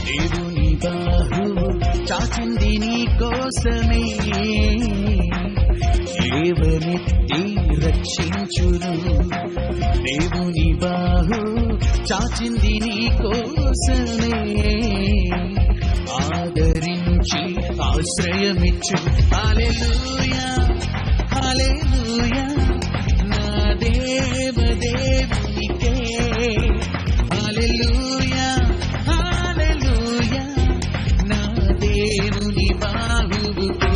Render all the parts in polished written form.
దేవుని బాహువు చాచింది నీ కోసమే, లేవనెత్తి రక్షించును. దేవుని బాహువు చాచింది నీ కోసమే, ఆదరించి ఆశ్రయమిచ్చు. హల్లెలూయా హల్లెలూయా నా దేవదేవునికే. హల్లెలూయా హల్లెలూయా నా దేవుని బాహువుకే.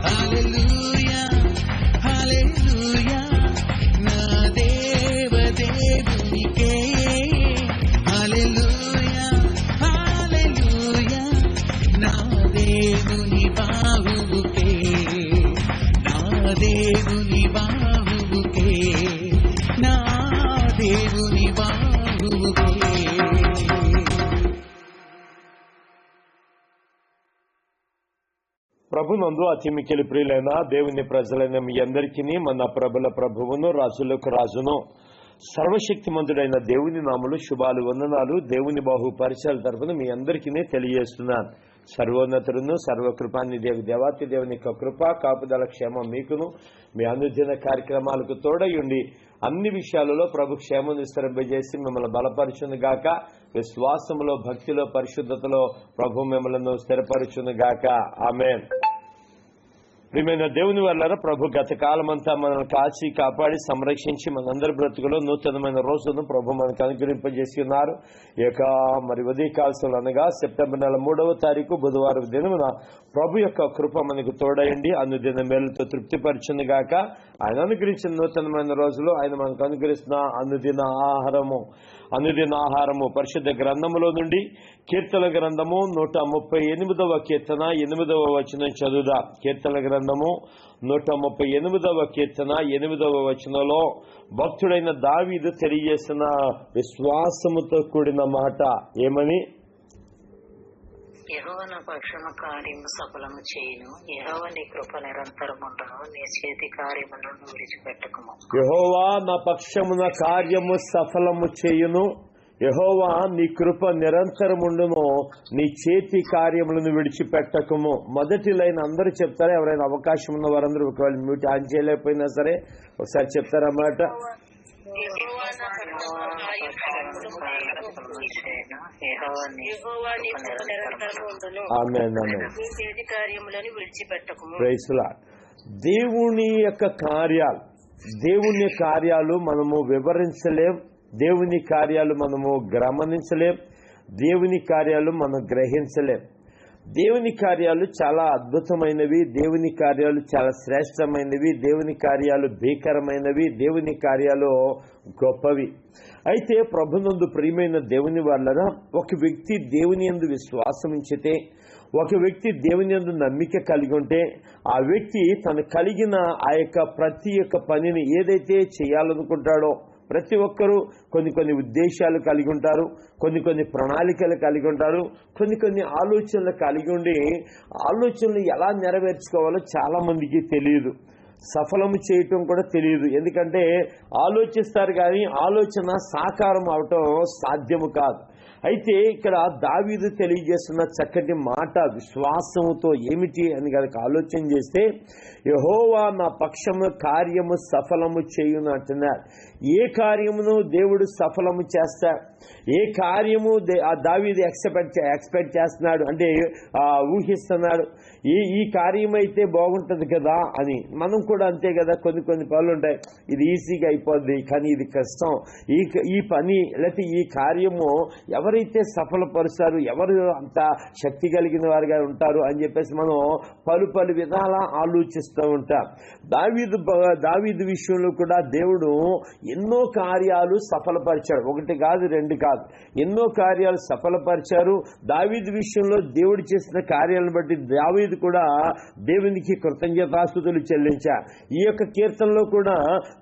హల్లెలూయా హల్లెలూయా నా దేవదేవునికే. హల్లెలూయా హల్లెలూయా నా దేవుని బాహువుకే. నా దేవుని బాహువుకే. నా దేవుని బాహువుకే. ప్రభునందు అతి మిక్కిలి ప్రియులైన దేవుని ప్రజలైన మీ అందరికీ మన ప్రభుల ప్రభువును రాజులకు రాజును సర్వశక్తిమంతుడైన దేవుని నామములు శుభాలు వందనాలు. దేవుని బాహు పరిచయాల తరఫున మీ అందరికీ తెలియజేస్తున్నాను. సర్వోన్నతుడును సర్వకృపానిధి దేవాతి దేవుని యొక్క కృప కాపుదల క్షేమం మీకును మీ అనుదిన కార్యక్రమాలకు తోడయుండి అన్ని విషయాలలో ప్రభు క్షేమం విస్తరింపజేసి మిమ్మల్ని బలపరచును గాక. విశ్వాసములో భక్తిలో పరిశుద్ధతలో ప్రభు మిమ్మల్ని స్థిరపరచును గాక. ఆమేన్. ప్రియమైన దేవుని వల్ల ప్రభు గత కాలమంతా మనల్ని కాచి కాపాడి సంరక్షించి మనందరి బ్రతుకులో నూతనమైన రోజును ప్రభు మనకు అనుగ్రహింపజేసి ఉన్నారు. ఇక మరి ఉదయకాల్సలు అనగా సెప్టెంబర్ నెల 3వ తారీఖు బుధవారం దినమున ప్రభు యొక్క కృప మనకు తోడయండి అనుదిన మేలుతో తృప్తిపరచును గాక. ఆయన అనుగ్రహించిన నూతనమైన రోజులు ఆయన మనకు అనుగ్రహిస్తున్న అనుదిన ఆహారము పరిశుద్ధ గ్రంథములో నుండి కీర్తన గ్రంథము 138వ కీర్తన 8వ వచనం చదువుదా. కీర్తన గ్రంథము 138వ కీర్తన 8వ వచనంలో భక్తుడైన దావీదు తెలియజేసిన విశ్వాసముతో కూడిన మాట ఏమని? యెహోవా నా పక్షము కార్యము సఫలము చేయును. యెహోవా నీ కృప నిరంతరముండును. నీ చేతి కార్యములను విడిచిపెట్టకుము. యెహోవా నా పక్షమున కార్యము సఫలము చేయును. యెహోవా నీ కృప నిరంతరముండును. నీ చేతి కార్యములను విడిచిపెట్టకము. మొదటి లైన్ అందరూ చెప్తారా? ఎవరైనా అవకాశం ఉన్న వారందరూ ఒకవేళ మ్యూట్ ఆన్ చేయలేకపోయినా సరే ఒకసారి చెప్తారన్నమాట. దేవుని యొక్క కార్యాలు మనము వివరించలేం. దేవుని కార్యాలు మనము గమనించలేం. దేవుని కార్యాలు మనం గ్రహించలేం. దేవుని కార్యాలు చాలా అద్భుతమైనవి. దేవుని కార్యాలు చాలా శ్రేష్టమైనవి. దేవుని కార్యాలు భీకరమైనవి. దేవుని కార్యాలు గొప్పవి. అయితే ప్రభునందు ప్రియమైన దేవుని వలన ఒక వ్యక్తి దేవుని యందు విశ్వాసం ఉంచితే, ఒక వ్యక్తి దేవుని యందు నమ్మిక కలిగి ఉంటే, ఆ వ్యక్తి తను కలిగిన ఆ యొక్క ప్రతి ఒక్క పనిని ఏదైతే చేయాలనుకుంటాడో, ప్రతి ఒక్కరూ కొన్ని ఉద్దేశాలు కలిగి ఉంటారు, కొన్ని ప్రణాళికలు కలిగి ఉంటారు, కొన్ని ఆలోచనలు కలిగి ఉండి ఆలోచనలు ఎలా నెరవేర్చుకోవాలో చాలా మందికి తెలియదు. సఫలము చేయటం కూడా తెలియదు. ఎందుకంటే ఆలోచిస్తారు కానీ ఆలోచన సాకారం అవటం సాధ్యము కాదు. అయితే ఇక్కడ దావీదు తెలియజేస్తున్న చక్కటి మాట విశ్వాసముతో ఏమిటి అని కనుక ఆలోచన చేస్తే, యెహోవా నా పక్షము కార్యము సఫలము చేయును అంటున్నారు. ఏ కార్యమును దేవుడు సఫలము చేస్తాడు. ఏ కార్యము దావీదు ఎక్స్పెక్ట్ చేస్తున్నాడు అంటే ఊహిస్తున్నాడు. ఈ కార్యం అయితే బాగుంటది కదా అని. మనం కూడా అంతే కదా, కొన్ని పనులు ఉంటాయి, ఇది ఈజీగా అయిపోద్ది కానీ ఇది కష్టం. ఈ పని లేకపోతే ఈ కార్యము ఎవరైతే సఫలపరుస్తారు, ఎవరు అంత శక్తి కలిగిన వారుగా ఉంటారు అని చెప్పేసి మనం పలు విధాలా ఆలోచిస్తూ ఉంటాం. దావీదు విషయంలో కూడా దేవుడు ఎన్నో కార్యాలు సఫలపరిచాడు. ఒకటి కాదు, రెండు కాదు, ఎన్నో కార్యాలు సఫలపరిచారు. దావీదు విషయంలో దేవుడు చేసిన కార్యాలను బట్టి దావీదు కూడా దేవునికి కృతజ్ఞతాస్తుతులు చెల్లించాడు. ఈ యొక్క కీర్తనలో కూడా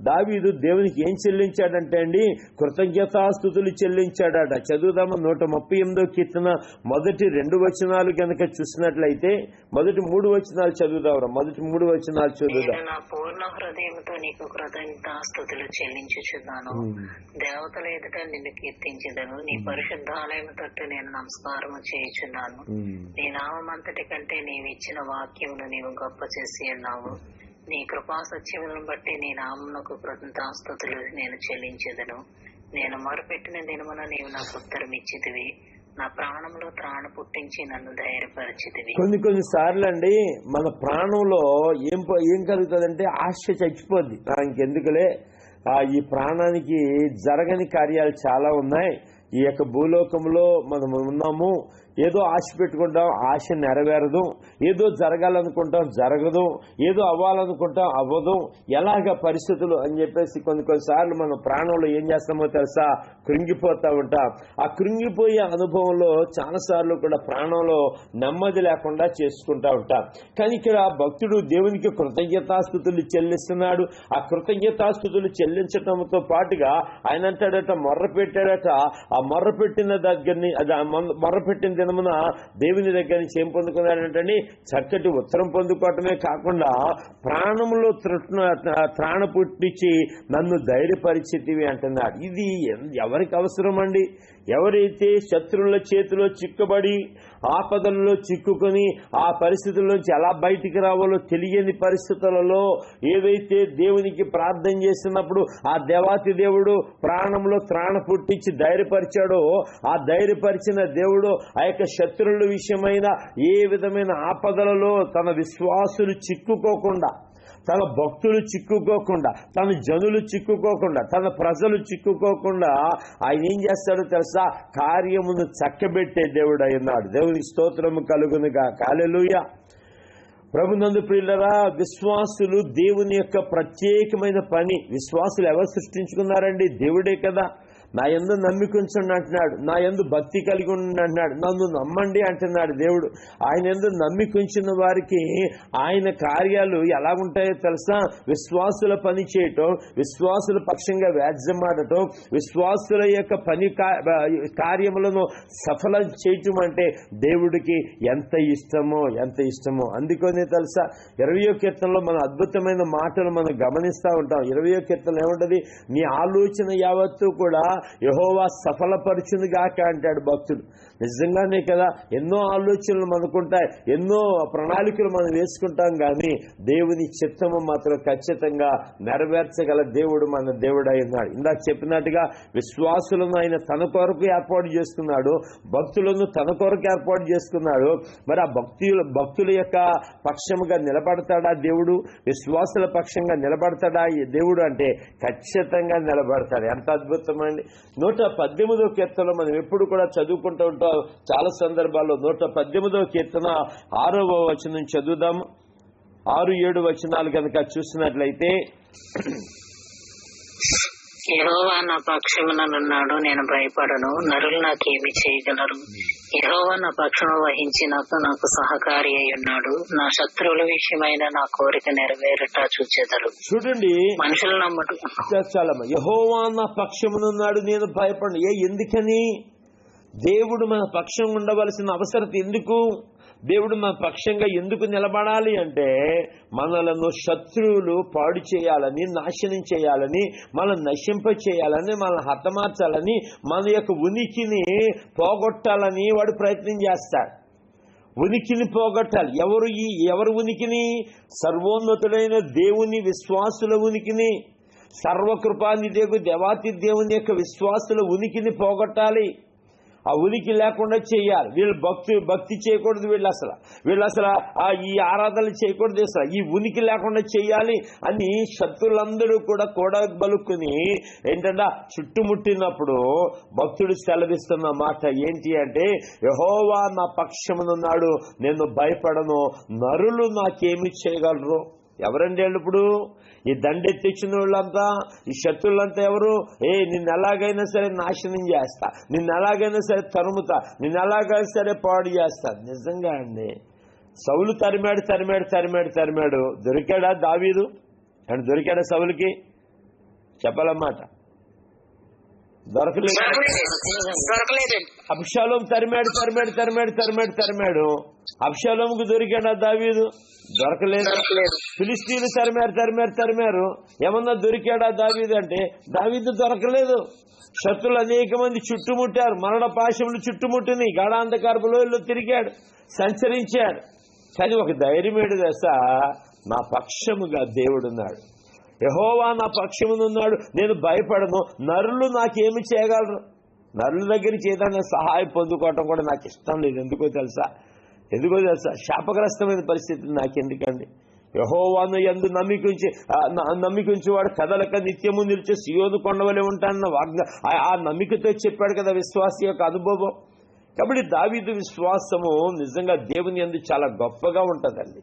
దావీదు దేవునికి ఏం చెల్లించాడంటే అండి, కృతజ్ఞతాస్తుతులు చెల్లించాడట. చదువుదామా 138వ కీర్తన మొదటి 2 వచనాలు కనుక చూసినట్లయితే, మొదటి 3 వచనాలు చదువుదాం. మొదటి 3 వచనాలు చదువుదాం. నా పూర్ణ హృదయంతో నీకు కృతజ్ఞతాస్తుతులు చెల్లించుచున్నాను. దేవతల ఎదుట నిన్ను కీర్తించి చెల్లించదను. నీ పరిశుద్ధాలయం తట్టు నేను నమస్కారము చేయుచున్నాను. నీ నామంతటి కంటే నీవు ఇచ్చిన వాక్యమును నీవు గొప్ప చేసి ఉన్నావు. నీ కృపా సత్యములను బట్టి నీ నామమునకు కృతజ్ఞతాస్తుతులు నేను చెల్లించెదను. నేను మొరపెట్టిన దినమున నీవు నాకు ఉత్తరం ఇచ్చితివి. నా ప్రాణంలో త్రాణ పుట్టించి నన్ను ధైర్యపరిచితివి. కొన్ని సార్లు అండి మన ప్రాణంలో ఏం కలుగుతుందంటే ఆశ చచ్చిపోద్ది. ఇంకెందుకులే, ఈ ప్రాణానికి జరగని కార్యాలు చాలా ఉన్నాయి. ఈ యొక్క భూలోకంలో మనం ఉన్నాము, ఏదో ఆశ పెట్టుకుంటాం, ఆశ నెరవేరదు. ఏదో జరగాలనుకుంటాం, జరగదు. ఏదో అవ్వాలనుకుంటాం, అవ్వదు. ఎలాగ పరిస్థితులు అని చెప్పేసి కొన్నిసార్లు మనం ప్రాణంలో ఏం చేస్తామో తెలుసా, కృంగిపోతా ఉంటాం. ఆ కృంగిపోయే అనుభవంలో చాలాసార్లు కూడా ప్రాణంలో నెమ్మది లేకుండా చేసుకుంటా ఉంటాం. కానీ ఇక్కడ భక్తుడు దేవునికి కృతజ్ఞతాస్తుతులు చెల్లిస్తున్నాడు. ఆ కృతజ్ఞతాస్తుతులు చెల్లించడంతో పాటుగా ఆయన అంటాడట, మొర్ర పెట్టాడట. ఆ మొర్ర పెట్టిన దగ్గరని మొర్రపెట్టిన దినమున దేవుని దగ్గర నుంచి ఏం పొందుకున్నాడంటే చక్కటి ఉత్తరం పొందుకోవటమే కాకుండా ప్రాణంలో త్రాణ పుట్టించి నన్ను ధైర్యపరిచితివి అంటున్నాడు. ఇది ఎవరికి అవసరం అండి? ఎవరైతే శత్రువుల చేతిలో చిక్కబడి ఆపదల్లో చిక్కుకొని ఆ పరిస్థితుల్లోంచి ఎలా బయటికి రావాలో తెలియని పరిస్థితులలో ఏదైతే దేవునికి ప్రార్థన చేస్తున్నప్పుడు ఆ దేవాతి దేవుడు ప్రాణంలో త్రాణ పుట్టించి ధైర్యపరిచాడో, ఆ ధైర్యపరిచిన దేవుడు ఆ యొక్క శత్రువుల విషయమైన ఏ విధమైన ఆపదలలో తన విశ్వాసులు చిక్కుకోకుండా, తన భక్తులు చిక్కుకోకుండా, తన జనులు చిక్కుకోకుండా, తన ప్రజలు చిక్కుకోకుండా ఆయన ఏం చేస్తాడో తెలుసా, కార్యమును చక్కబెట్టే దేవుడు అన్నాడు. దేవుని స్తోత్రము కలుగునుగా. హల్లెలూయా. ప్రభునందు ప్రియులరా, విశ్వాసులు దేవుని యొక్క ప్రత్యేకమైన పని. విశ్వాసులు ఎవరు సృష్టించుకున్నారండి? దేవుడే కదా. నా యందు నమ్మిక ఉంచండి అంటున్నాడు, నా యందు భక్తి కలిగి ఉండండి అంటున్నాడు, నన్ను నమ్మండి అంటున్నాడు దేవుడు. ఆయన యందు నమ్మిక ఉంచిన వారికి ఆయన కార్యాలు ఎలాగుంటాయో తెలుసా? విశ్వాసుల పని చేయటం, విశ్వాసుల పక్షంగా వ్యాజ్యమాడటం, విశ్వాసుల యొక్క పని కార్యములను సఫలం చేయటం అంటే దేవుడికి ఎంత ఇష్టమో, ఎంత ఇష్టమో. అందుకనే తెలుసా 20వ కీర్తనలో మన అద్భుతమైన మాటలు మనం గమనిస్తూ ఉంటాం. 20వ కీర్తన ఏముంటది? నీ ఆలోచన యావత్తు కూడా యెహోవా సఫలపరిచింది గాక అంటాడు భక్తుడు. నిజంగానే కదా, ఎన్నో ఆలోచనలు మనకుంటాయి, ఎన్నో ప్రణాళికలు మనం వేసుకుంటాం, కానీ దేవుని చిత్తము మాత్రం ఖచ్చితంగా నెరవేర్చగల దేవుడు మన దేవుడు అయినాడు. ఇందాక చెప్పినట్టుగా విశ్వాసులను ఆయన తన కొరకు ఏర్పాటు చేసుకున్నాడు, భక్తులను తన కొరకు ఏర్పాటు చేసుకున్నాడు. మరి ఆ భక్తుల యొక్క పక్షముగా నిలబడతాడా దేవుడు? విశ్వాసుల పక్షంగా నిలబడతాడా ఈ దేవుడు అంటే ఖచ్చితంగా నిలబడతాడు. ఎంత అద్భుతమండి. 118వ కీర్తనలో మనం ఎప్పుడు కూడా చదువుకుంటూ ఉంటాం చాలా సందర్భాల్లో. 118వ కీర్తన 6వ వచనం చదువుదాము. 6-7 వచనాలు కనుక చూసినట్లయితే, యెహోవా నా పక్షముననున్నాడు, నేను భయపడను. నరులు నాకేమి చేయగలరు? యెహోవా నా పక్షము వహించి నాకు సహకారి అయి ఉన్నాడు. నా శత్రువుల విషయమైన నా కోరిక నెరవేరుట చూచెదరు. చూడండి, మనుషులు నమ్మడు. చాలా యెహోవా నా పక్షమునున్నాడు, నేను భయపడను. ఎందుకని? దేవుడు మన పక్షం ఉండవలసిన అవసరం ఎందుకు? దేవుడు మన పక్షంగా ఎందుకు నిలబడాలి అంటే, మనలను శత్రువులు పాడు చేయాలని, నాశనం చేయాలని, మనల్ని నశింప చేయాలని, మనల్ని హతమార్చాలని, మన యొక్క ఉనికిని పోగొట్టాలని వాడు ప్రయత్నం చేస్తాడు. ఉనికిని పోగొట్టాలి. ఎవరు ఉనికిని? సర్వోన్నతుడైన దేవుని విశ్వాసుల ఉనికిని, సర్వకృపానిదేవు దేవాతి దేవుని యొక్క విశ్వాసుల ఉనికిని పోగొట్టాలి. ఆ ఉనికి లేకుండా చేయాలి. వీళ్ళు భక్తి చేయకూడదు, వీళ్ళు అసలు ఈ ఆరాధనలు చేయకూడదు, అసలు ఈ ఉనికి లేకుండా చేయాలి అని శత్రులందరూ కూడా బలుక్కుని ఏంటంటే చుట్టుముట్టినప్పుడు భక్తుడు సెలవిస్తున్న మాట ఏంటి అంటే, యెహోవా నా పక్షమునున్నాడు, నేను భయపడను. నరులు నాకేమి చేయగలరు? ఎవరండి ఇప్పుడు? ఈ దండెత్తిచ్చిన వాళ్ళంతా, ఈ శత్రువులంతా ఎవరు? నిన్ను ఎలాగైనా సరే నాశనం చేస్తా, నిన్ను ఎలాగైనా సరే తరుముతా, నిన్ను ఎలాగైనా సరే పాడు చేస్తా. నిజంగా అండి, సౌలు తరిమాడు. దొరికాడా దావీదు? అండ్ దొరికాడా సౌలుకి? చెప్పాలన్నమాట. దొరకలేదు. అబ్షాలోము తరిమాడు. అబ్షాలోముకు దొరికాడా దావీదు? దొరకలేదు. ఫిలిస్తీన్లు తరిమారు. ఏమన్నా దొరికాడా దావీదు అంటే దావీదు దొరకలేదు. శత్రులు అనేక మంది చుట్టుముట్టారు, మరణ పాశములు చుట్టుముట్టిని, గాఢాంధకారపు లోయల్లో తిరిగాడు, సంచరించాడు. కానీ ఒక ధైర్యమేడు దశ, నా పక్షముగా దేవుడున్నాడు, యెహోవా నా పక్షమునున్నాడు, నేను భయపడను, నరులు నాకేమి చేయగలరు? నరుల దగ్గర ఏదైనా సహాయం పొందుకోవటం కూడా నాకు ఇష్టం లేదు. ఎందుకో తెలుసా? శాపగ్రస్తమైన పరిస్థితి నాకెందుకండి? యెహోవాను యందు నమ్మికుంచి వాడు కదలక నిత్యము నిలిచే సియోను కొండవలే ఉంటానన్న ఆ నమ్మికతో చెప్పాడు కదా విశ్వాసి యొక్క అనుభవం. కాబట్టి దావీదు విశ్వాసము నిజంగా దేవుని యందు చాలా గొప్పగా ఉంటుందండి.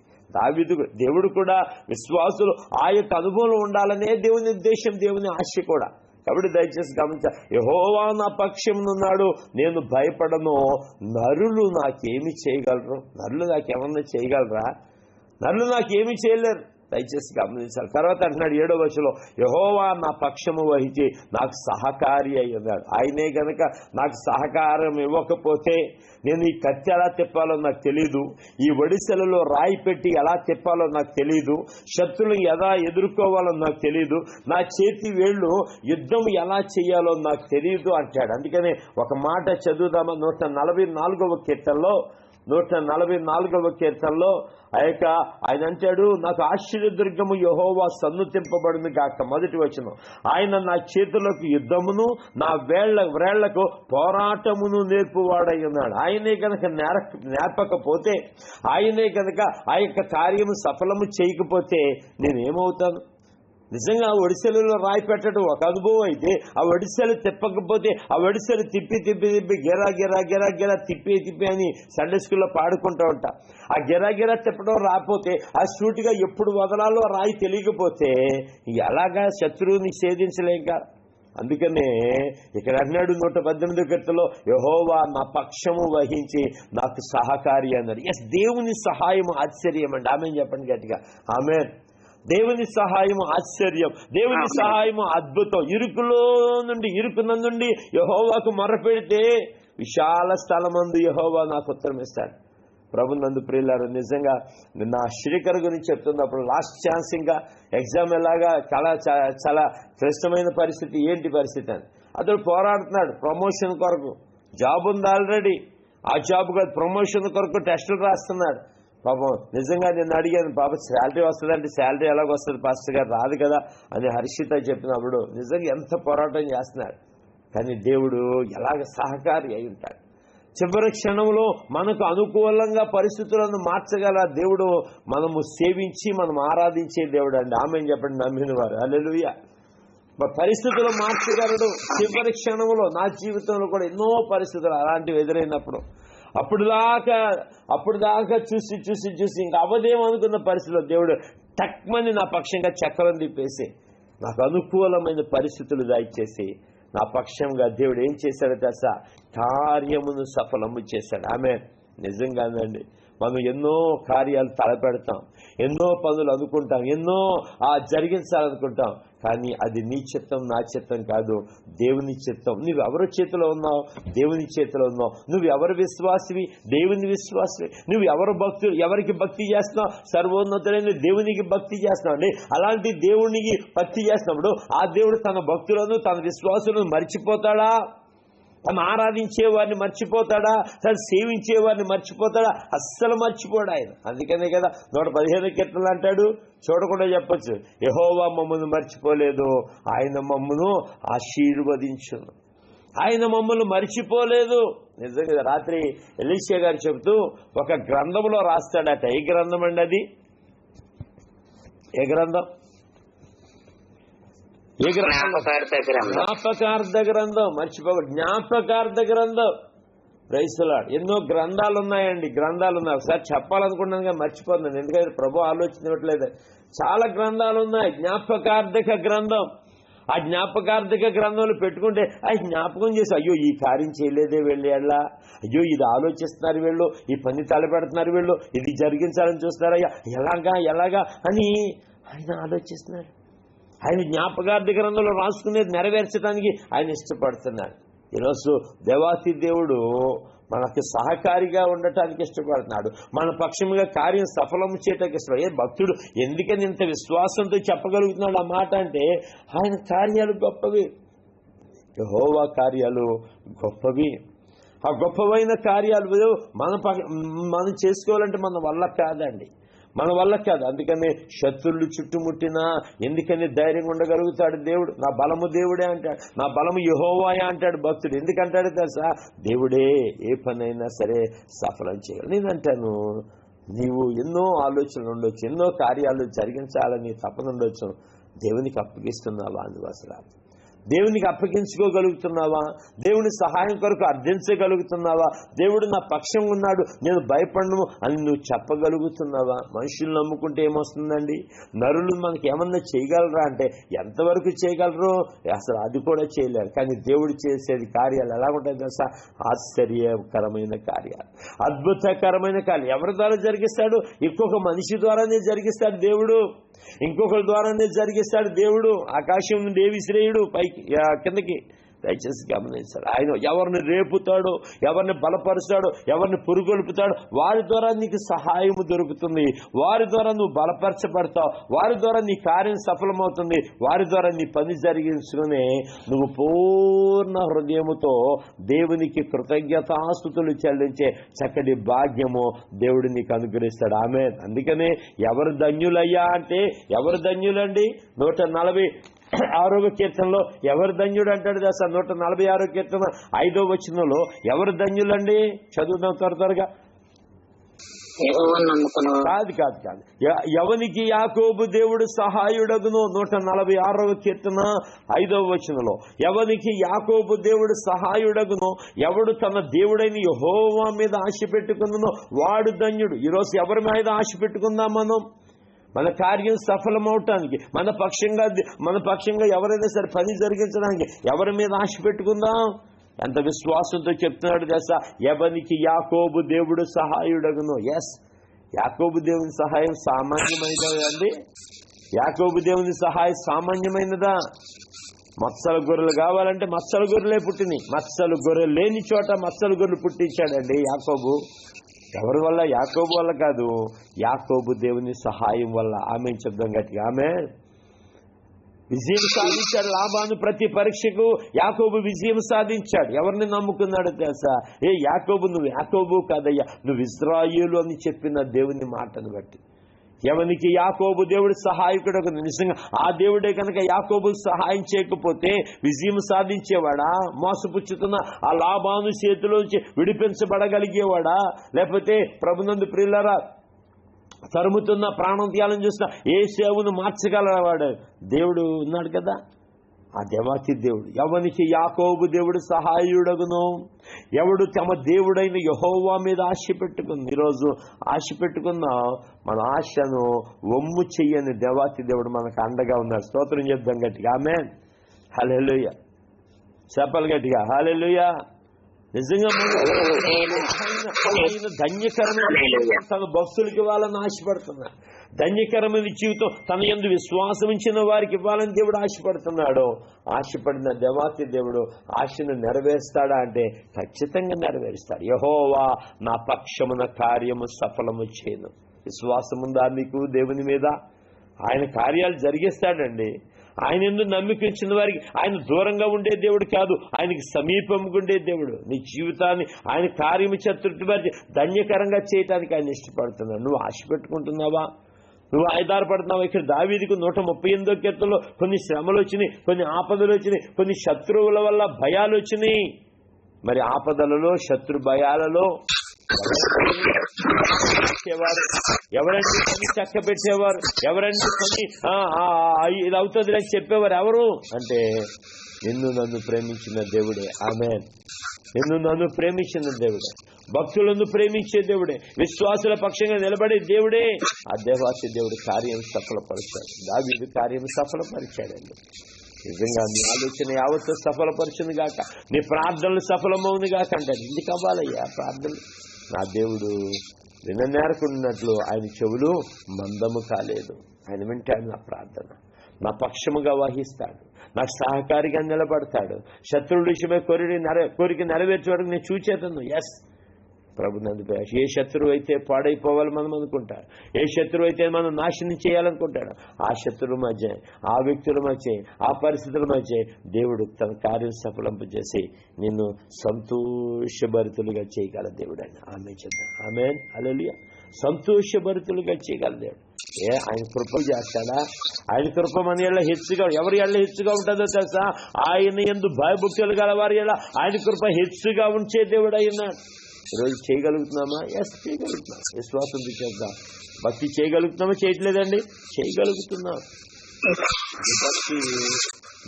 దేవుడు కూడా విశ్వాసులు ఆ యొక్క అనుభవంలో ఉండాలనే దేవుని ఉద్దేశం, దేవుని ఆశ కూడా. కాబట్టి దయచేసి గమనించ, యెహోవా నా పక్షమునున్నాడు, నేను భయపడను, నరులు నాకేమి చేయగలరు? నరులు నాకేమన్నా చేయగలరా? నరులు నాకేమి చేయలేరు. దయచేసి గమనించాలి. తర్వాత అంటున్నాడు 7వ వచనంలో, యెహోవా నా పక్షము వహించి నాకు సహకారి అయి ఉన్నాడు. ఆయనే గనక నాకు సహకారం ఇవ్వకపోతే నేను ఈ కత్తి ఎలా తిప్పాలో నాకు తెలీదు, ఈ ఒడిసెలలో రాయి పెట్టి ఎలా తిప్పాలో నాకు తెలీదు, శత్రువులను ఎలా ఎదుర్కోవాలో నాకు తెలీదు, నా చేతి వేళ్ళు యుద్ధం ఎలా చేయాలో నాకు తెలియదు అంటాడు. అందుకనే ఒక మాట చదువుదామా? 144వ కీర్తనలో ఆయన అంటాడు, నాకు ఆశ్చర్యదుర్గము యెహోవా సన్నుతింపబడును గాక. మొదటి వచనం, ఆయన నా చేతులకు యుద్ధమును నా వ్రేళ్లకు పోరాటమును నేర్పువాడై ఉన్నాడు. ఆయనే కనుక నేర్పకపోతే, ఆయనే కనుక ఆ యొక్క కార్యము సఫలము చేయకపోతే నేనేమవుతాను? నిజంగా ఒడిసెలలో రాయి పెట్టడం ఒక అనుభవం అయితే, ఆ ఒడిసెలు తిప్పకపోతే, ఆ ఒడిసెలు తిప్పి గిరా తిప్పి అని సండే స్కూల్లో పాడుకుంటూ ఉంటా. ఆ గిరా తిప్పడం రాకపోతే, ఆ సూటిగా ఎప్పుడు వదలాలో రాయి తెలియకపోతే ఎలాగా శత్రువుని ఛేదించలేక. అందుకనే ఇక్కడ అన్నాడు 118వ కీర్తనలో, యెహోవా నా పక్షము వహించి నాకు సహకారి అన్నాడు. ఎస్, దేవుని సహాయం ఆశ్చర్యం అండి. ఆమె చెప్పండి గట్టిగా, ఆమె. దేవుని సహాయం ఆశ్చర్యం, దేవుని సహాయం అద్భుతం. ఇరుకునందుండి యెహోవాకు మొరపెడితే విశాల స్థలమందు యెహోవా నాకు ఉత్తరం ఇస్తాడు. ప్రభునందు ప్రియులారు, నిజంగా నా శ్రీకర్ గురించి చెప్తున్నప్పుడు లాస్ట్ ఛాన్స్, ఇంకా ఎగ్జామ్ ఎలాగా చాలా క్లిష్టమైన పరిస్థితి. ఏంటి పరిస్థితి అని అతడు పోరాడుతున్నాడు. ప్రమోషన్ కొరకు జాబ్ ఉంది ఆల్రెడీ, ఆ జాబ్ కాదు ప్రమోషన్ కొరకు టెస్టులు రాస్తున్నాడు. పాపం నిజంగా నేను అడిగాను, పాపం శాలరీ వస్తుందంటే, శాలరీ ఎలాగొస్తుంది పాస్టర్ గారు? రాదు కదా అని హర్షిత చెప్పినప్పుడు నిజంగా ఎంత పోరాటం చేస్తున్నాడు. కానీ దేవుడు ఎలాగ సహకారి అయి ఉంటాడు. చివరి క్షణంలో మనకు అనుకూలంగా పరిస్థితులను మార్చగల దేవుడు, మనము సేవించి మనం ఆరాధించే దేవుడు అండి. ఆమె చెప్పండి నమ్మిన వారు. హల్లెలూయా. పరిస్థితులు మార్చగలడు. చివరి క్షణంలో నా జీవితంలో కూడా ఎన్నో పరిస్థితులు అలాంటివి ఎదురైనప్పుడు, అప్పుడు దాకా చూసి ఇంకా అవదేమనుకున్న పరిస్థితిలో దేవుడు టక్మని నా పక్షంగా చక్రం తిప్పేసి నాకు అనుకూలమైన పరిస్థితులు దయచేసి నా పక్షంగా దేవుడు ఏం చేశాడో తెలుసా? కార్యమును సఫలము చేశాడు. ఆమె నిజంగానండి. మనం ఎన్నో కార్యాలు తలపెడతాం, ఎన్నో పనులు అనుకుంటాం, ఎన్నో జరిగించాలనుకుంటాం. కానీ అది నీ చిత్తం, నా చిత్తం కాదు, దేవుని చిత్తం. నువ్వు ఎవరి చేతిలో ఉన్నావు? దేవుని చేతిలో ఉన్నావు. నువ్వు ఎవరి విశ్వాసివి? దేవుని విశ్వాసివి. నువ్వు ఎవరికి భక్తి చేస్తున్నావు? సర్వోన్నతుడైన దేవునికి భక్తి చేస్తున్నావు అండి. అలాంటి దేవునికి భక్తి చేసినప్పుడు ఆ దేవుడు తన భక్తులను, తన విశ్వాసులను మర్చిపోతాడా? తను ఆరాధించే వారిని మర్చిపోతాడా? తను సేవించే వారిని మర్చిపోతాడా? అస్సలు మర్చిపోడు ఆయన. అందుకనే కదా 115వ కీర్తనలు అంటాడు, చూడకుండా చెప్పచ్చు, యెహోవా మమ్మల్ని మర్చిపోలేదు, ఆయన మమ్మను ఆశీర్వదించును. ఆయన మమ్మల్ని మర్చిపోలేదు. నిజంగా రాత్రి ఎలీషా గారు చెబుతూ ఒక గ్రంథంలో రాస్తాడట. ఏ గ్రంథం అండి అది? ఏ గ్రంథం? జ్ఞాపకార్థ గ్రంథం. మర్చిపోక జ్ఞాపకార్థ గ్రంథం. Praise the Lord. ఎన్నో గ్రంథాలు ఉన్నాయండి, గ్రంథాలు ఉన్నాయి. ఒకసారి చెప్పాలనుకుంటున్నాను కానీ మర్చిపోతున్నాను, ఎందుకంటే ప్రభు ఆలోచించట్లేదు. చాలా గ్రంథాలు ఉన్నాయి. జ్ఞాపకార్థక గ్రంథం. ఆ జ్ఞాపకార్థక గ్రంథంలో పెట్టుకుంటే అది జ్ఞాపకం చేసి, అయ్యో ఈ కార్యం చేయలేదే వెళ్ళేళ్ళ, అయ్యో ఇది ఆలోచిస్తున్నారు వీళ్ళు, ఈ పని తలపెడుతున్నారు వీళ్ళు, ఇది జరిగించాలని చూస్తున్నారయ్యా, ఎలాగా అని ఆయన ఆలోచిస్తున్నారు. ఆయన జ్ఞాపకార్థ గ్రంథంలో రాసుకునేది నెరవేర్చడానికి ఆయన ఇష్టపడుతున్నాడు. ఈరోజు దేవాతి దేవుడు మనకి సహకారిగా ఉండటానికి ఇష్టపడుతున్నాడు, మన పక్షముగా కార్యం సఫలం చేయటానికి ఇష్టపడు. భక్తుడు ఎందుకని ఇంత విశ్వాసంతో చెప్పగలుగుతున్నాడు ఆ మాట అంటే, ఆయన కార్యాలు గొప్పవి, యెహోవా కార్యాలు గొప్పవి. ఆ గొప్పవైన కార్యాలు మనం చేసుకోవాలంటే మన వల్ల కాదండి, మన వల్ల కాదు. అందుకని శత్రువులు చుట్టుముట్టినా ఎందుకని ధైర్యంగా ఉండగలుగుతాడు దేవుడు? నా బలము దేవుడే అంటాడు, నా బలము యెహోవాయే అంటాడు భక్తుడు. ఎందుకంటాడు తెలుసా? దేవుడే ఏ పనైనా సరే సఫలం చేయాలి. నేనంటాను, నీవు ఎన్నో ఆలోచనలు ఉండొచ్చు, ఎన్నో కార్యాలు జరిగించాలని తపన ఉండొచ్చు, దేవునికి అప్పగిస్తున్నావా? అందువసరాలు దేవునికి అప్పగించుకోగలుగుతున్నావా? దేవుని సహాయం కొరకు అర్థించగలుగుతున్నావా? దేవుడు నా పక్షం ఉన్నాడు, నేను భయపడను అని నువ్వు చెప్పగలుగుతున్నావా? మనుషులు నమ్ముకుంటే ఏమొస్తుందండి? నరులు మనకి ఏమన్నా చేయగలరా అంటే ఎంతవరకు చేయగలరు? అసలు అది కూడా చేయలేరు. కానీ దేవుడు చేసేది కార్యాలు ఎలా ఉంటాయి తెలుసా? ఆశ్చర్యకరమైన కార్యాలు, అద్భుతకరమైన కార్యాలు. ఎవరి ద్వారా జరిగిస్తాడు? ఇంకొక మనిషి ద్వారానే జరిగిస్తాడు దేవుడు, ఇంకొకరి ద్వారానే జరిగిస్తాడు దేవుడు. ఆకాశం నుండి ఏ విసిరేయుడు పైకి కిందకి, దయచేసి గమనించాడు. ఆయన ఎవరిని రేపుతాడో, ఎవరిని బలపరుస్తాడో, ఎవరిని పురుగొల్పుతాడో వారి ద్వారా నీకు సహాయము దొరుకుతుంది, వారి ద్వారా నువ్వు బలపరచబడతావు, వారి ద్వారా నీ కార్యం సఫలమవుతుంది, వారి ద్వారా నీ పని జరిగించుకుని నువ్వు పూర్ణ హృదయముతో దేవునికి కృతజ్ఞతాస్తుతులు చెల్లించే చక్కటి భాగ్యము దేవుడు నీకు అనుగ్రహిస్తాడు. ఆమేన్. అందుకనే ఎవరు ధన్యులయ్యా అంటే, ఎవరు ధన్యులండి? 146వ కీర్తనలో ఎవరు ధన్యుడు అంటాడు తెలుసా? 146వ కీర్తన 5వ వచనంలో ఎవరు ధన్యులండి? చదువుదాం త్వరగా. కాదు ఎవనికి యాకోబు దేవుడు సహాయుడగునో, 146వ కీర్తన 5వ వచనంలో ఎవనికి యాకోబు దేవుడు సహాయుడగునో, ఎవడు తన దేవుడైన యెహోవా మీద ఆశ పెట్టుకుందునో వాడు ధన్యుడు. ఈరోజు ఎవరి మీద ఆశ పెట్టుకుందాం? మన కార్యం సఫలమవటానికి, మన పక్షంగా ఎవరైనా సరే పని జరిగించడానికి ఎవరి మీద ఆశ పెట్టుకుందాం? ఎంత విశ్వాసంతో చెప్తున్నాడు తెలుసా? ఎవనికి యాకోబు దేవుడు సహాయుడగునో. ఎస్, యాకోబు దేవుని సహాయం సామాన్యమైనదా అండి? యాకోబు దేవుని సహాయం సామాన్యమైనదా? మత్సల గొర్రెలు కావాలంటే మత్సల గొర్రెలే పుట్టినాయి, మత్సలు గొర్రెలు లేని చోట మత్సల గొర్రెలు పుట్టించాడండి యాకోబు. ఎవరి వల్ల? యాకోబు వల్ల కాదు, యాకోబు దేవుని సహాయం వల్ల. ఆమె చెప్దాం గట్టిగా, ఆమె. విజయం సాధించాడు లాబాను. ప్రతి పరీక్షకు యాకోబు విజయం సాధించాడు. ఎవరిని నమ్ముకున్నాడు తెలుసా? యాకోబు, నువ్వు యాకోబు కాదయ్యా, నువ్వు ఇశ్రాయేలు అని చెప్పిన దేవుని మాటను బట్టి. ఎవనికి యాకోబు దేవుడు సహాయకుడు, నిజంగా ఆ దేవుడే కనుక యాకోబు సహాయం చేయకపోతే విజయం సాధించేవాడా? మోసపుచ్చుతున్న ఆ లాబాను చేతిలోంచి విడిపించబడగలిగేవాడా? లేకపోతే ప్రభునందు ప్రియులారా, తరుముతున్న ప్రాణం త్యాగం చూస్తున్న యేసేవును మార్చగలవాడు దేవుడు ఉన్నాడు కదా, ఆ దేవాతి దేవుడు. ఎవనికి యాకోబు దేవుడు సహాయుడగును, ఎవడు తమ దేవుడైన యెహోవా మీద ఆశ పెట్టుకుంది. ఈరోజు ఆశ పెట్టుకున్న మన ఆశను వమ్ము చెయ్యని దేవాతి దేవుడు మనకు అండగా ఉన్నాడు. స్తోత్రం చెప్దాం గట్టిగా, ఆమేన్. హల్లెలూయా. చెప్పాలి గట్టిగా, హల్లెలూయా. నిజంగా ధన్యకరమైన తన భక్తులకి ఇవ్వాలని ఆశపడుతున్నాడు. ధన్యకరమైన జీవితం తన యందు విశ్వాసం ఉంచిన వారికి ఇవ్వాలని దేవుడు ఆశపడుతున్నాడు. ఆశపడిన దేవాతి దేవుడు ఆశను నెరవేరుస్తాడా అంటే ఖచ్చితంగా నెరవేరుస్తాడు. యెహోవా నా పక్షమున కార్యము సఫలము చేయను. విశ్వాసం ఉందా మీకు దేవుని మీద? ఆయన కార్యాలు జరిగిస్తాడండి. ఆయన ఎందుకు నమ్మిక ఇచ్చిన వారికి ఆయన దూరంగా ఉండే దేవుడు కాదు, ఆయనకి సమీపంగా ఉండే దేవుడు. నీ జీవితాన్ని ఆయన కార్యము చతుర్థి వారికి ధన్యకరంగా చేయటానికి ఆయన ఇష్టపడుతున్నాడు. నువ్వు ఆశ పెట్టుకుంటున్నావా? నువ్వు ఆధారపడుతున్నావా? ఇక్కడ దావీదుకు 138వ కీర్తనలో కొన్ని శ్రమలు వచ్చినాయి, కొన్ని ఆపదలు వచ్చినాయి, కొన్ని శత్రువుల వల్ల భయాలు వచ్చినాయి. మరి ఆపదలలో, శత్రు భయాలలో ఎవరంటే పని చక్క పెట్టేవారు, ఎవరంటే పని ఇది అవుతుంది అని చెప్పేవారు ఎవరు అంటే నిన్ను నన్ను ప్రేమించిన దేవుడే. ఆమేన్. నిన్ను నన్ను ప్రేమించిన దేవుడే, భక్తులను ప్రేమించే దేవుడే, విశ్వాసుల పక్షంగా నిలబడే దేవుడే. ఆ దేవాసి దేవుడు కార్యం సఫలపరిచాడు. దావీదు కార్యం సఫలపరిచాడండి. నిజంగా నీ ఆలోచన యావత్తు సఫలపరచును గాక, నీ ప్రార్థనలు సఫలమవును గాక అంటాడు. ఎందుకు అవ్వాలయ్యా ప్రార్థనలు? నా దేవుడు విననేరకున్నట్లు ఆయన చెవులు మందము కాలేదు, ఆయన వింటాడు నా ప్రార్థన. నా పక్షముగా వహిస్తాడు, నాకు సహకారిగా నిలబడతాడు. శత్రువుల విషయమై కోరిక నెరవేర్చే వరకు నేను చూచేతను. ఎస్, ప్రభు నందు ఏ శత్రువు అయితే పాడైపోవాలి మనం అనుకుంటాడు, ఏ శత్రువు అయితే మనం నాశనం చేయాలనుకుంటాడు, ఆ శత్రువుల మధ్య, ఆ వ్యక్తుల మధ్య, ఆ పరిస్థితుల మధ్య దేవుడు తన కార్యం సఫలింపజేసి నిన్ను సంతోషభరితులుగా చేయగల దేవుడు ఆయన. ఆమె చేద్దాం. ఆమెన్, హల్లెలూయా. సంతోషభరితులుగా చేయగల దేవుడు. ఆయన కృప చేస్తాడా? ఆయన కృప మన ఎళ్ళ హెచ్చుగా, ఎవరి ఎళ్ళ హెచ్చుగా ఉంటుందో తెలుసా? ఆయన యందు భయభక్తులు గల వారి ఎళ్ళ ఆయన కృప హెచ్చుగా ఉంచే దేవుడు అయినాడు. ఈరోజు చేయగలుగుతున్నామా? ఎస్, చేయగలుగుతున్నాం. విశ్వాసం చేద్దాం. భక్తి చేయగలుగుతున్నామా? చేయట్లేదండి, చేయగలుగుతున్నాం. భక్తి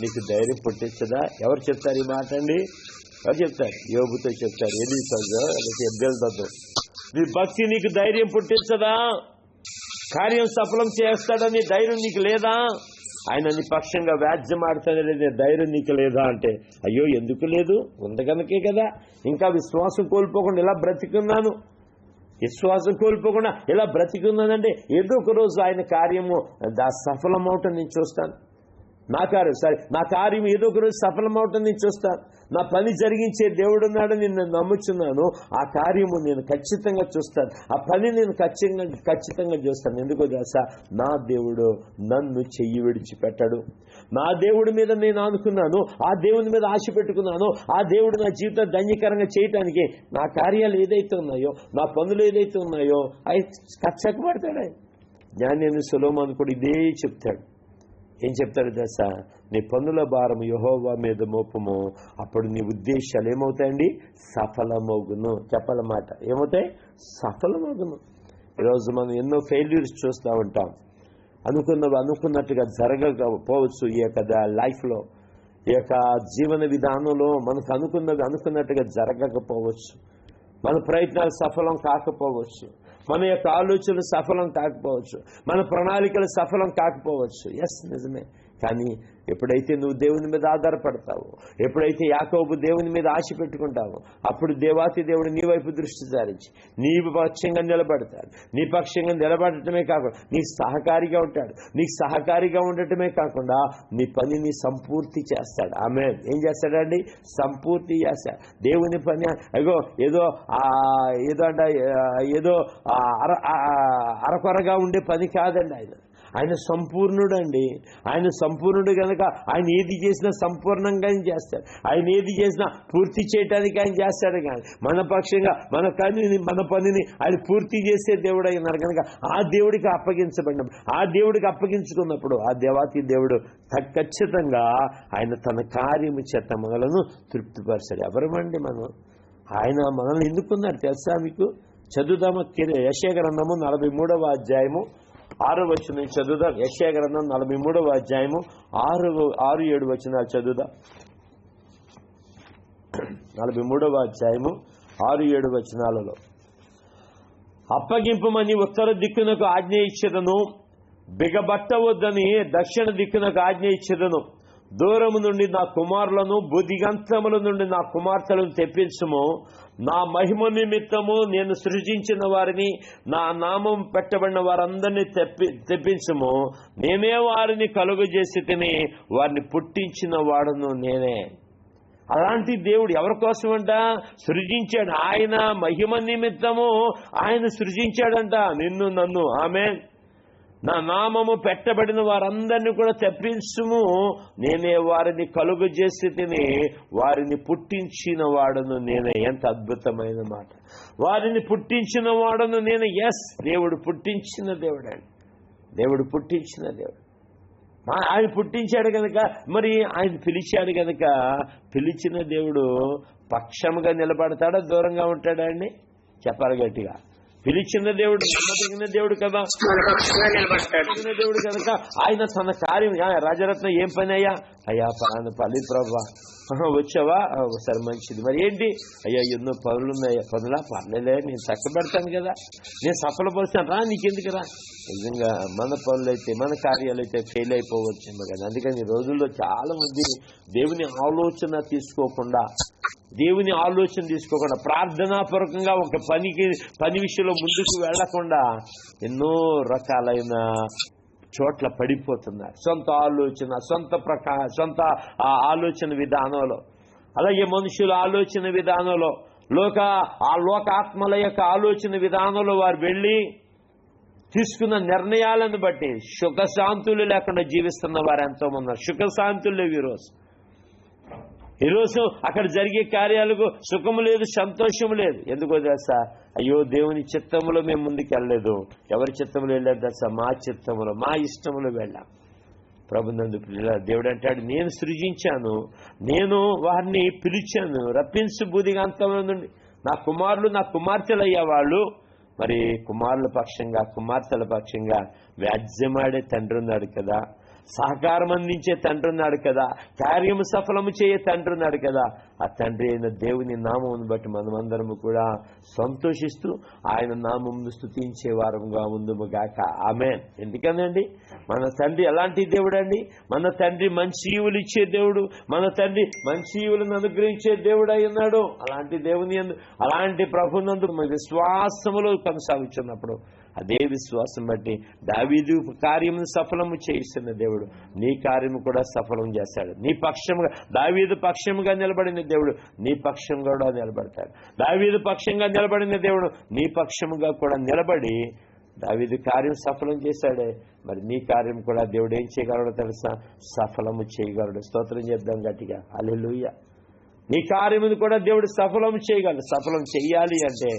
నీకు ధైర్యం పుట్టించదా? ఎవరు చెప్తారు ఈ మాట అండి? ఎవరు చెప్తారు? యోబుతో చెప్తారు. ఎబ్దెల్తో నీ భక్తి నీకు ధైర్యం పుట్టించదా? కార్యం సఫలం చేస్తాడని ధైర్యం నీకు లేదా? ఆయన నీ పక్షంగా వ్యాజ్యం ఆడుతాడనే ధైర్యం నీకు లేదా అంటే, అయ్యో ఎందుకు లేదు, ఉంది కనుకే కదా. ఇంకా విశ్వాసం కోల్పోకుండా ఇలా బ్రతికున్నాను, విశ్వాసం కోల్పోకుండా ఇలా బ్రతికున్నానంటే ఏదో ఒక రోజు ఆయన కార్యము సఫలం అవటం నేను చూస్తాను. నా కార్యం ఏదో ఒక రోజు సఫలం అవటం నేను చూస్తాను. నా పని జరిగించే దేవుడు ఉన్నాడని నేను నమ్ముచున్నాను. ఆ కార్యము నేను ఖచ్చితంగా చూస్తాను. ఆ పని నేను ఖచ్చితంగా చూస్తాను. ఎందుకో తెలుసా? నా దేవుడు నన్ను చెయ్యి విడిచిపెట్టాడు. నా దేవుడి మీద నేను ఆనుకున్నాను, ఆ దేవుని మీద ఆశ పెట్టుకున్నాను. ఆ దేవుడు నా జీవితం ధన్యకరంగా చేయటానికి నా కార్యాలు ఏదైతే ఉన్నాయో, నా పనులు ఏదైతే ఉన్నాయో అవి చక్కబడతాడు. జ్ఞాని సొలొమోను కూడా ఇదే చెప్తాడు. ఏం చెప్తాడు తెలుసా? నీ పన్నుల భారం యెహోవా మీద మోపము, అప్పుడు నీ ఉద్దేశాలు ఏమవుతాయండి? సఫలమగును. చెప్పాలన్నమాట. ఏమవుతాయి? సఫలమగును. ఈరోజు మనం ఎన్నో ఫెయిల్యూర్స్ చూస్తూ ఉంటాం. అనుకున్నట్టుగా జరగకపోవచ్చు. ఈ యొక్క లైఫ్లో, ఈ యొక్క జీవన విధానంలో మనకు అనుకున్నట్టుగా జరగకపోవచ్చు. మన ప్రయత్నాలు సఫలం కాకపోవచ్చు, మన యొక్క ఆలోచనలు సఫలం కాకపోవచ్చు, మన ప్రణాళికలు సఫలం కాకపోవచ్చు. ఎస్, నిజమే. కానీ ఎప్పుడైతే నువ్వు దేవుని మీద ఆధారపడతావో, ఎప్పుడైతే యాకోబు దేవుని మీద ఆశ పెట్టుకుంటావో, అప్పుడు దేవాతి దేవుడు నీ వైపు దృష్టి సారించి నీ పక్షంగా నిలబడతాడు. నీ పక్షంగా నిలబడటమే కాకుండా నీకు సహకారిగా ఉంటాడు. నీకు సహకారిగా ఉండటమే కాకుండా నీ పనిని సంపూర్తి చేస్తాడు. ఆమె ఏం చేస్తాడండి? సంపూర్తి చేస్తాడు. దేవుని పని ఏదో అరకొరగా ఉండే పని కాదండి. ఆయన సంపూర్ణుడు అండి. ఆయన సంపూర్ణుడు కనుక ఆయన ఏది చేసినా సంపూర్ణంగా ఆయన చేస్తాడు. ఆయన ఏది చేసినా పూర్తి చేయడానికి ఆయన చేస్తాడు. కానీ మన పక్షంగా మన పనిని ఆయన పూర్తి చేసే దేవుడు అయినారు కనుక ఆ దేవుడికి అప్పగించబడినప్పుడు, ఆ దేవుడికి అప్పగించుకున్నప్పుడు ఆ దేవాతి దేవుడు ఖచ్చితంగా ఆయన తన కార్యము చేత మనలను తృప్తిపరచాడు. ఎవరమండి మనం? ఆయన మనల్ని ఎందుకున్నారు తెలుసా మీకు? చదువుదామా? యెషయా గ్రంథము 43వ అధ్యాయము 6వ వచనం చదువుదాం. యెషయా గ్రంథం 43వ అధ్యాయము 6-7 వచనాలు చదువుదాం. 43వ అధ్యాయము 6-7 వచనాలలో, అప్పగింపమని ఉత్తర దిక్కునకు ఆజ్ఞ ఇచ్చెదను, బిగబట్టవద్దని దక్షిణ దిక్కునకు ఆజ్ఞ ఇచ్చెదను. దూరము నుండి నా కుమారులను, బుద్ధిగంతముల నుండి నా కుమార్తెలను తెప్పించుము. నా మహిమ నిమిత్తము నేను సృజించిన వారిని, నా నామం పెట్టబడిన వారందరినీ తెప్పించుము. నేనే వారిని కలుగజేసి తిని వారిని పుట్టించిన వాడును నేనే. అలాంటి దేవుడు ఎవరి కోసం అంట? సృజించాడు. ఆయన మహిమ నిమిత్తము ఆయన సృజించాడంట నిన్ను, నన్ను. ఆమేన్. నా నామము పెట్టబడిన వారందరినీ కూడా తెప్పించుము. నేనే వారిని కలుగజేసి తిని వారిని పుట్టించిన వాడును నేనే. ఎంత అద్భుతమైన మాట! వారిని పుట్టించిన వాడును నేనే. ఎస్, దేవుడు పుట్టించిన దేవుడు అండి. దేవుడు పుట్టించిన దేవుడు. ఆయన పుట్టించాడు కనుక, మరి ఆయన పిలిచాడు కనుక, పిలిచిన దేవుడు పక్షముగా నిలబడతాడా, దూరంగా ఉంటాడా అండి? చెప్పాలి గట్టిగా. పిలిచిన దేవుడు నమ్మదగిన దేవుడు కదా, దేవుడు కనుక ఆయన తన కార్యం. రాజరత్న ఏం పని అయ్యా? అయ్యా పని ప్రభా, వచ్చావా? సరే మంచిది. మరి ఏంటి? అయ్యా ఎన్నో పనులున్నాయా? పనులా? పర్లేలే, నేను చక్కబెడతాను కదా, నేను సఫలపరుస్తాను రా, నీకెందుకు రా. నిజంగా మన పనులైతే, మన కార్యాలైతే ఫెయిల్ అయిపోవచ్చేమో కదా. అందుకని ఈ రోజుల్లో చాలా మంది దేవుని ఆలోచన తీసుకోకుండా, ప్రార్థనాపూర్వకంగా ఒక పని విషయంలో ముందుకు వెళ్లకుండా ఎన్నో రకాలైన చోట్ల పడిపోతున్నారు. సొంత ఆలోచన, సొంత ఆలోచన విధానంలో, అలాగే మనుషుల ఆలోచన విధానంలో, లోకాత్మల యొక్క ఆలోచన విధానంలో వారు వెళ్ళి తీసుకున్న నిర్ణయాలను బట్టి సుఖశాంతులు లేకుండా జీవిస్తున్న వారు ఎంతో మంది ఉన్నారు. సుఖశాంతులు లేవు ఈరోజు అక్కడ జరిగే కార్యాలకు సుఖము లేదు, సంతోషము లేదు. ఎందుకో తెలుసా? అయ్యో, దేవుని చిత్తములో మేము ముందుకు వెళ్ళలేదు. ఎవరి చిత్తములో వెళ్ళలేదు తెలుసా? మా చిత్తములో, మా ఇష్టములో వెళ్ళాం. ప్రభునందు దేవుడు అంటాడు, నేను సృజించాను, నేను వారిని పిలిచాను, రప్పించు భూదిగంతంలో నుండి. నా కుమారులు, నా కుమార్తెలు అయ్యేవాళ్ళు. మరి కుమారుల పక్షంగా, కుమార్తెల పక్షంగా వ్యాజ్యమాడే తండ్రి ఉన్నాడు కదా, సహకారం అందించే తండ్రి ఉన్నాడు కదా, కార్యము సఫలము చేయే తండ్రి ఉన్నాడు కదా. ఆ తండ్రి అయిన దేవుని నామమును బట్టి మనమందరము కూడా సంతోషిస్తూ ఆయన నామమును స్తుతించే వారముగా ఉందుము గాక. ఆమేన్. ఎందుకనండి? మన తండ్రి ఎలాంటి దేవుడు అండి? మన తండ్రి మంచి ఈవులు ఇచ్చే దేవుడు, మన తండ్రి మంచి ఈవులను అనుగ్రహించే దేవుడు అయి ఉన్నాడు. అలాంటి దేవుని యందు, అలాంటి ప్రభునందు విశ్వాసములో కొనసాగుతున్నప్పుడు అదే విశ్వాసం బట్టి దావీదు కార్యమును సఫలము చేయిస్తున్న దేవుడు నీ కార్యము కూడా సఫలం చేస్తాడు. నీ పక్షముగా, దావీదు పక్షముగా నిలబడిన దేవుడు నీ పక్షంగా కూడా నిలబడతాడు. దావీదు పక్షంగా నిలబడిన దేవుడు నీ పక్షముగా కూడా నిలబడి దావీదు కార్యం సఫలం చేశాడే, మరి నీ కార్యం కూడా దేవుడు ఏం చేయగలడో తెలుసా? సఫలము చేయగలడు. స్తోత్రం చేద్దాం గట్టిగా. హల్లెలూయా. నీ కార్యమును కూడా దేవుడు సఫలం చేయగలడు. సఫలం చెయ్యాలి అంటే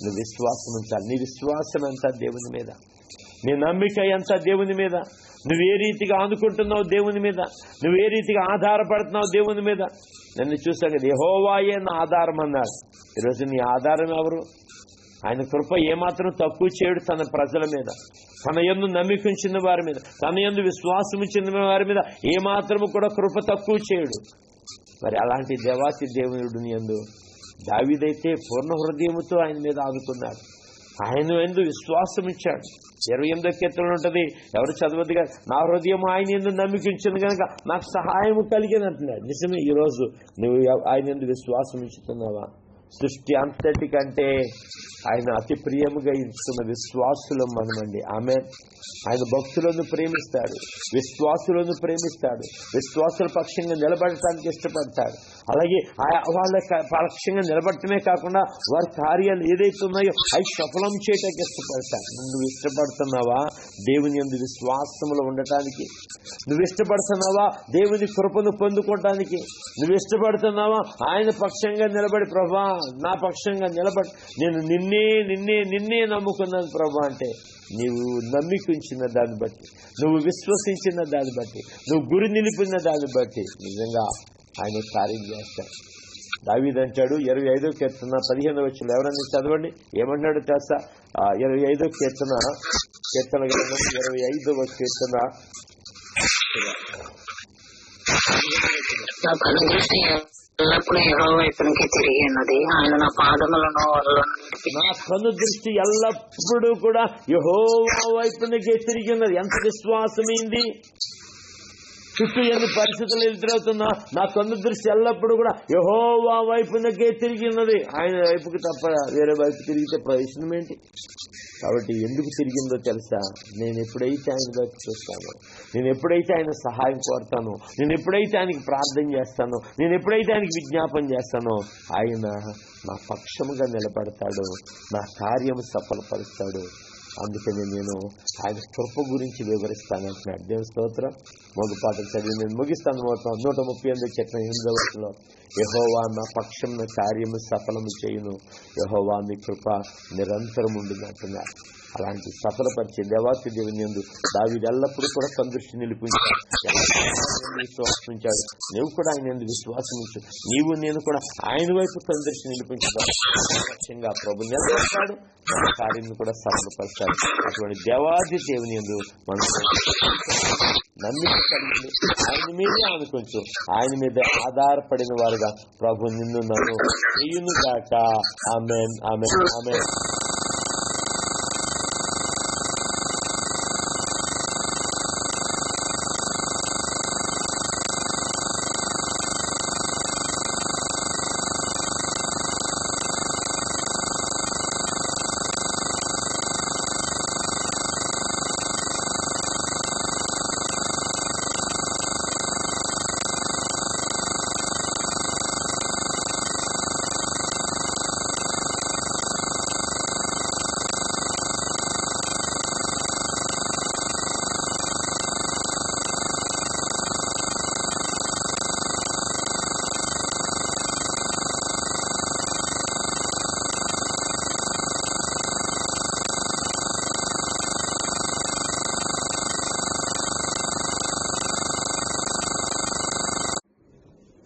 నువ్వు విశ్వాసం ఉంచాలి. నీ విశ్వాసం అంతా దేవుని మీద, నీ నమ్మిక అంతా దేవుని మీద, నువ్వు ఏ రీతిగా ఆనుకుంటున్నావు దేవుని మీద, నువ్వు ఏ రీతిగా ఆధారపడుతున్నావు దేవుని మీద. నన్ను చూసాం కదా, యెహోవాయే నా ఆధారం అన్నాడు. ఈరోజు నీ ఆధారం ఎవరు? ఆయన కృప ఏమాత్రం తక్కువ చేయడు తన ప్రజల మీద, తన యందు నమ్మికుంచిన వారి మీద, తన యందు విశ్వాసం ఇచ్చిన వారి మీద ఏమాత్రము కూడా కృప తక్కువ చేయడు. మరి అలాంటి దేవాతి దేవుని యందు దావీదైతే పూర్ణ హృదయముతో ఆయన మీద ఆదుకున్నాడు, ఆయన యందు విశ్వాసం ఇచ్చాడు. 28వ కీర్తనలో ఉంటుంది, ఎవరు చదవద్దుగా, నా హృదయం ఆయన యందు నమ్మికించింది కనుక నాకు సహాయం కలిగినట్టున్నాడు. నిజమే, ఈరోజు నువ్వు ఆయన యందు విశ్వాసం ఇస్తున్నావా? సృష్టి అంతటికంటే ఆయన అతి ప్రియముగా ఇస్తున్న విశ్వాసులం మనమండి. ఆమేన్. ఆయన భక్తులను ప్రేమిస్తాడు, విశ్వాసులను ప్రేమిస్తాడు, విశ్వాసుల పక్షంగా నిలబడటానికి ఇష్టపడతాడు. అలాగే వాళ్ళ పక్షంగా నిలబడటమే కాకుండా వారి కార్యాలు ఏదైతే ఉన్నాయో అవి సఫలం చేయటానికి ఇష్టపడతాడు. నువ్వు ఇష్టపడుతున్నావా దేవుని యందు విశ్వాసములో ఉండటానికి? నువ్వు ఇష్టపడుతున్నావా దేవుని కృపను పొందుకోవటానికి? నువ్వు ఇష్టపడుతున్నావా ఆయన పక్షంగా నిలబడి, ప్రభా నా పక్షంగా నిలబడి నేను నిన్నే నమ్ముకున్నాను ప్రభా అంటే, నీవు నమ్మికుంచిన దాన్ని బట్టి, నువ్వు విశ్వసించిన దాన్ని బట్టి, నువ్వు గురి నిలిపిన దాన్ని బట్టి నిజంగా ఆయన కార్యం చేస్తాడు. దావీదు అంటాడు 25వ కీర్తన 15వ వచనం, ఎవరన్నా చదవండి, ఏమంటాడు తెలుసా? 25వ కీర్తన గ్రంథం 25వ కీర్తన ఎల్లప్పుడూ యెహోవా వైపునకే తిరిగి ఉన్నది, ఆయన నా పాదములను నా కన్ను దృష్టి ఎల్లప్పుడూ కూడా యెహోవా వైపునకే తిరిగి ఉన్నది. ఎంత విశ్వాసమైంది! చుట్టూ ఎన్ని పరిస్థితులు ఎదురవుతున్నా నా కన్ను దృష్టి ఎల్లప్పుడూ కూడా యెహోవా వైపునకే తిరిగి ఉన్నది. ఆయన వైపుకి తప్ప వేరే వైపు తిరిగితే ప్రయోజనం ఏంటి? కాబట్టి ఎందుకు తిరిగిందో తెలుసా? నేను ఎప్పుడైతే ఆయన వైపు చూస్తానో, నేను ఎప్పుడైతే ఆయన సహాయం కోరుతానో, నేను ఎప్పుడైతే ఆయనకి ప్రార్థన చేస్తానో, నేను ఎప్పుడైతే ఆయనకి విజ్ఞాపన చేస్తానో, ఆయన నా పక్షముగా నిలబడతాడు, నా కార్యము సఫలపరుస్తాడు. అందుకని నేను ఆయన కృప గురించి వివరిస్తానంటున్నాడు. దేవుని స్తోత్రం. మొదటి పాటలు చదివి నేను ముగిస్తాను. 138 చెప్పిన 8వ వచనంలో, యెహోవా నా పక్షం కార్యము సఫలము చేయును, యెహోవా మీ కృప నిరంతరం ఉండును అంటున్నారు. అలాంటి సఫలపరిచే దేవాతి దేవుని యందు దావీదు ఎల్లప్పుడూ కూడా సందృష్టి నిలిపించాడు, విశ్వాసించాడు. నువ్వు కూడా ఆయన యందు విశ్వాసం ఉంచు, నీవు నేను కూడా ఆయన వైపు సందృష్టి నిలిపించగా ప్రభు నిలబడతాడు, మన కార్యం కూడా సఫలపరుస్తాడు. అటువంటి దేవాది దేవుని యందు మనం నమ్మిక కలిగి ఆయన మీదే అనుకుంటూ ఆయన మీద ఆధారపడిన వారుగా ప్రభు నిన్ను నన్ను చేయును గాక. ఆమేన్, ఆమేన్, ఆమేన్.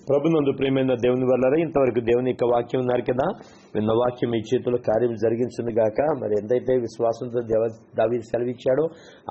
ప్రభునందు ప్రియమైన దేవుని వల్ల ఇంతవరకు దేవుని యొక్క వాక్యం ఉన్నారు కదా, విన్న వాక్యం మీ చేతిలో కార్యం జరిగించింది గాక. మరి ఎంతైతే విశ్వాసంతో దావీదు సెలవిచ్చాడో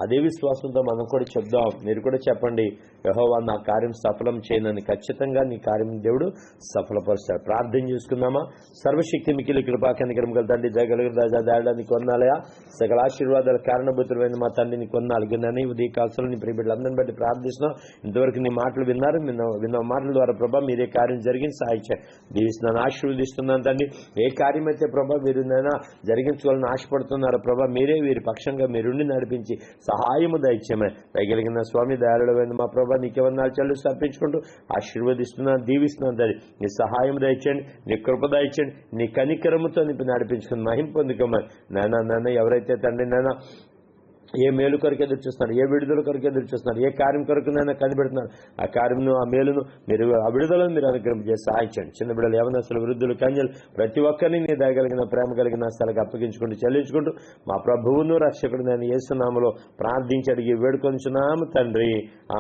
అదే విశ్వాసంతో మనం కూడా చెప్దాం. మీరు కూడా చెప్పండి, యెహోవా నా కార్యం సఫలం చేయనని. ఖచ్చితంగా నీ కార్యం దేవుడు సఫలపరుస్తాడు. ప్రార్థన చేసుకుందామా? సర్వశక్తి మికిలి కృపా కనికరం గల తండ్రి, జగలుగు రాజా దాడాన్ని కొన్నాలయా, సకల ఆశీర్వాదాలు కారణభూతులైన మా తండ్రిని కొన్నాలుగునని ఉదయ కాల్సలు నీ ప్రియబిడ్డలందరిని బట్టి ప్రార్థిస్తున్నాం. ఇంతవరకు నీ మాటలు విన్నారు, విన్న మాటల ద్వారా ప్రభా మీరే కార్యం జరిగించి సాయించారు. దీవిస్తున్నాను, ఆశీర్వదిస్తున్నాను తండ్రి. ఏ కార్యం అయితే ప్రభా మీరు నైనా జరిగించుకోవాలని ఆశపడుతున్నారో ప్రభా మీరే వీరి పక్షంగా మీరుండి నడిపించి సహాయము దయచేయమని దయగలిగిన స్వామి దయాళుడైన మా ప్రభా నీకెవరినాలు చెల్లు సమర్పించుకుంటూ ఆశీర్వదిస్తున్నాను, దీవిస్తున్నాను తండ్రి. నీ సహాయం దయచేయండి, నీ కృప దయచేయండి, నీ కనికరముతో నింపి నడిపించుకుని మహిమ పొందుకోమని నాయన ఎవరైతే తండ్రి నాయన ఏ మేలు కొరకు ఎదురు చూస్తున్నారు, ఏ విడుదల కొరకు ఎదురు చూస్తున్నారు, ఏ కార్యం కొరకు నైనా కనిపెడుతున్నారు, ఆ కార్యంను ఆ మేలును మీరు ఆ విడుదలను మీరు అనుగ్రహం చేసి సహాయించండి. చిన్న బిడ్డలు, యవనస్తులు, వృద్ధులు, కన్యలు ప్రతి ఒక్కరిని నీ దయగలిగిన ప్రేమ కలిగిన స్థలకు అప్పగించుకుంటూ చెల్లించుకుంటూ మా ప్రభువును రక్షకుడు నేను యేసునామములో ప్రార్థించి అడిగి వేడుకొంచున్నాము తండ్రి.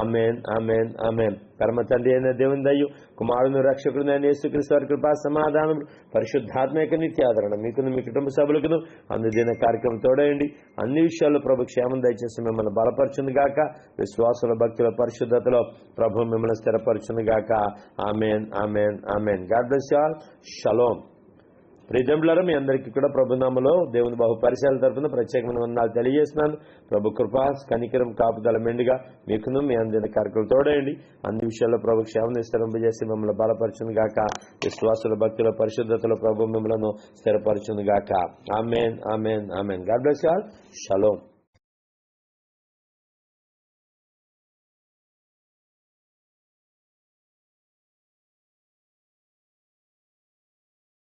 ఆమేన్, ఆమేన్, ఆమేన్. పరమ తండ్రి అయిన దేవుని దయ్యు, కుమారుని రక్షకుడు నేను యేసుక్రీస్తు వారి కృపా సమాధానం, పరిశుద్ధాత్మక నిత్యాదరణ మీకును మీ కుటుంబ సభ్యులకును అందుదిన కార్యక్రమం తోడేయండి. అన్ని విషయాల్లో ప్రభు క్షేమం దయచేసి మిమ్మల్ని బలపరచును గాక. విశ్వాసుల, భక్తుల పరిశుద్ధతలో ప్రభు మిమ్మల్ని స్థిరపరచును గాక. Amen, amen, amen. God bless you all. షలోమ్. ప్రియజనులారా, మీ అందరికీ కూడా ప్రభునామలో దేవుని బహు పరిచయాల తరఫున ప్రత్యేకమైన వందనాలు తెలియజేస్తున్నాను. ప్రభు కృప కనికరం కాపుదల మెండుగా మీకును మీ అందరి కార్యక్రమం తోడేయండి. అన్ని విషయాల్లో ప్రభు క్షేమం స్థిరింపజేసి మిమ్మల్ని బలపరచును గాక. విశ్వాసుల, భక్తుల పరిశుద్ధతలో ప్రభు మిమ్మలను స్థిరపరచును గాక. Amen, amen, amen. God bless you all. Shalom.